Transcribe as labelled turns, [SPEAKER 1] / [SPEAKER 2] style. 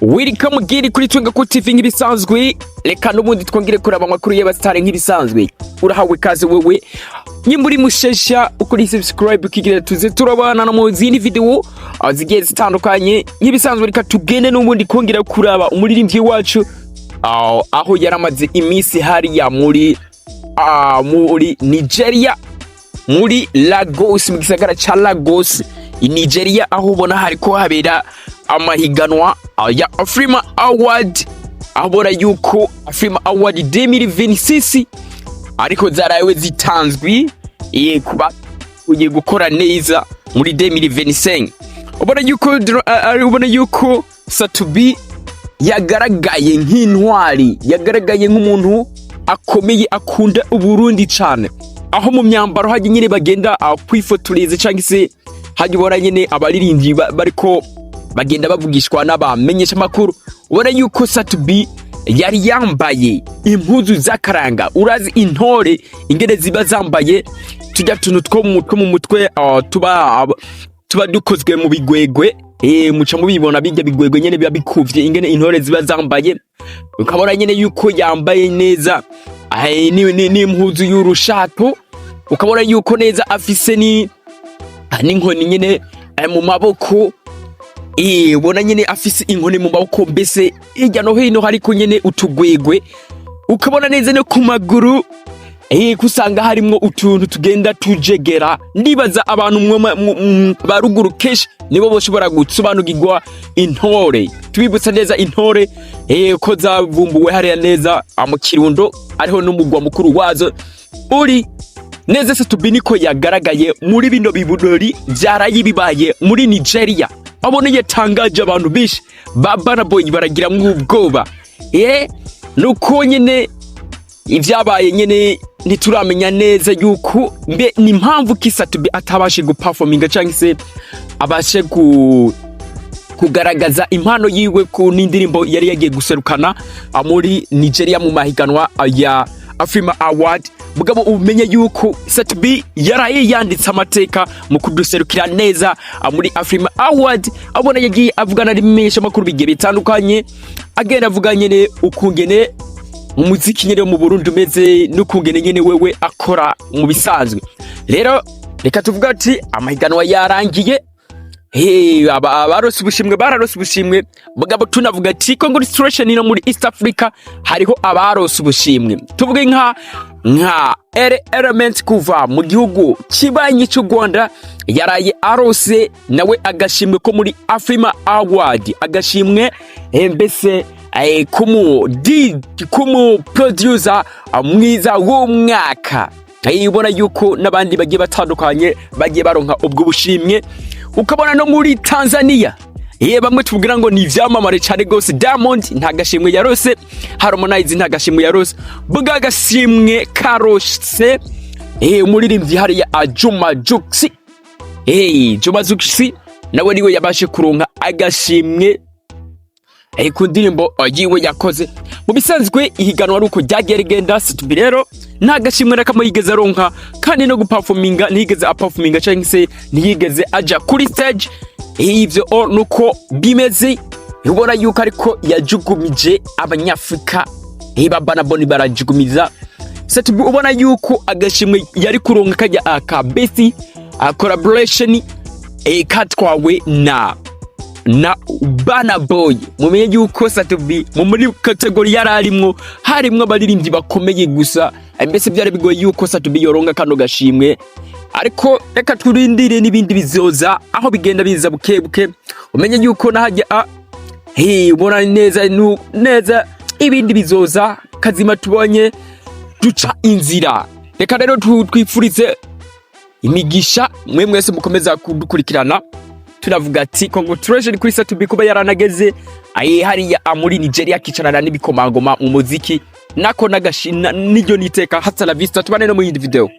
[SPEAKER 1] Welcome giri kuri TWENGAKO TV nk'ibisanzwe. Reka n'ubundi twongere kuraba amakuru y'abastare nk'ibisanzwe. Urahawe kaze wewe Muri mushesha ukuri subscribe ukigira tuze turabana no mu zindi video zigiye zitandukanye nk'ibisanzwe. Reka tugende n'ubundi kongera kuraba umuririmbyi wacu aho yaramaze imisi hariya muri Nigeria, muri Lagos, Mugisagara cha Lagos i Nigeria, aho ubona hariko habera amahiganwa ya AFRIMA Award. Abora yuko AFRIMA Award 2026 ariko zarawe zitanzwe kuba ugiye gukora neza muri 2025. Ubona yuko Satubi yagaragaye nk'intwari, yagaragaye nk'umuntu akomeye akunda Uburundi cyane, aho mu myambaro haje nyine bagenda kwifotoreza cyangwa se haje ubona nyine abaririmbyi bariko bagenda bavugishwa n'abamenyesha makuru. Ubona yuko Satubi yari yambaye impuzu z'akaranga. Urazi intore ingene ziba zambaye tujya tuntu two mu mutwe tuba dukozwe mu bigwegwe, muca mubibona bijya bigwegwe nyene biba bikuvye ingene intore ziba zambaye. Ukabona nyene yuko yambaye neza ni impuzu y'urushato. Ukabona yuko neza afise n'inkoni nyene mu maboko. Ubona nyene afise inkoni mu maboko, mbese hirya no hino hariko nyene utugwegwe. Ukabona neza no ku maguru kusanga harimo utuntu tugenda tujegera. Ndibaza abantu baruguru kesh nibo boshobora gutsobanukirwa intore. Tubibutsa neza intore ko zavumbuwe hariya neza mu Kirundo, ariho n'umugwa mukuru wazo uri neza. Satubi niko yagaragaye muri bino bibirori byaraye bibaye muri Nigeria. Abone yatangaje abantu bishi Burna baragira mw'ubwoba. Nuko nyene ivyabaye nyene ntituramenya neza yuko mbe ni impamvu ki Satubi atabashe guperforminga cyangwa se abashe kugaragaza impano yiwe ku n'indirimbo yari yagiye guserukana muri Nigeria mu mahiganwa ya AFRIMA Award. Mugabo umenye yuko Satubi yaraye yanditse amateka mu kuduserukira neza muri AFRIMA Award. Abona yagiye avugana n'imesha makuru bigiye bitandukanye, agenda avuga nyene ukungene umuziki nyene mu Burundi umeze n'ukungene nyene wewe akora mu bisanzwe. Rero reka tuvuga ati amahiganwa yarangiye, abarose ubushimwe. Mugabo tunavuga ati congratulations no muri East Africa hariho abarose ubushimwe. Tuvuge nka element kuva mu gihugu kibanyi cy'u Rwanda yaraye arose nawe agashimwe ko muri AFRIMA Award, agashimwe mbese kumu producer mwiza w'umwaka. Ubona yuko nabandi bagiye batandukanye bagiye baronka ubwo bushimwe. Ukabona no muri Tanzania bamwe tuvugira ngo ni ivyamamare cyane gose. Diamond nta gashimwe yarose, Harmonize nta gashimwe yarose, buga gashimwe karose umuririmbyi hariya Juma Juxi. Juma Juxi nawe niwe yabashe kuronka agashimwe ku ndirimbo yiwe yakoze. Mu bisanzwe ihiganwa ruko ryagiye rigenda. Satubi rero nta gashimwe nakamwe yigeze aronka, kandi no guperforminga ntiyigeze aperforminga cyangwa se ntiyigeze aja kuri stage. Ivyo nuko bimeze. Ubona yuko ariko yajugumije abanyafrika Burna barajugumiza Satubi. Ubona yuko agashimwe yari kuronka kajya akabesi collaboration katwawe na Burna. Mumenye yuko Satubi muri kategori yararimwo harimwo abaririmbyi bakomeye gusa, mbese byari bigoye yuko Satubi yoronka kano gashimwe. Ariko reka turindire n'ibindi bizoza aho bigenda biza bukebuke. Umenye yuko nahajya ubona neza ibindi bizoza kazima tubonye duca inzira. Reka rero twifurize imigisha mwe mwese mukomeza kudukurikirana. Turavuga ati congratulations kuri Satubi kuba yaranageze hariya muri Nigeria kicarana n'ibikomangoma mu muziki. Nako nagashina niryo niteka. Hasta la vista, tubane no mu yindi video.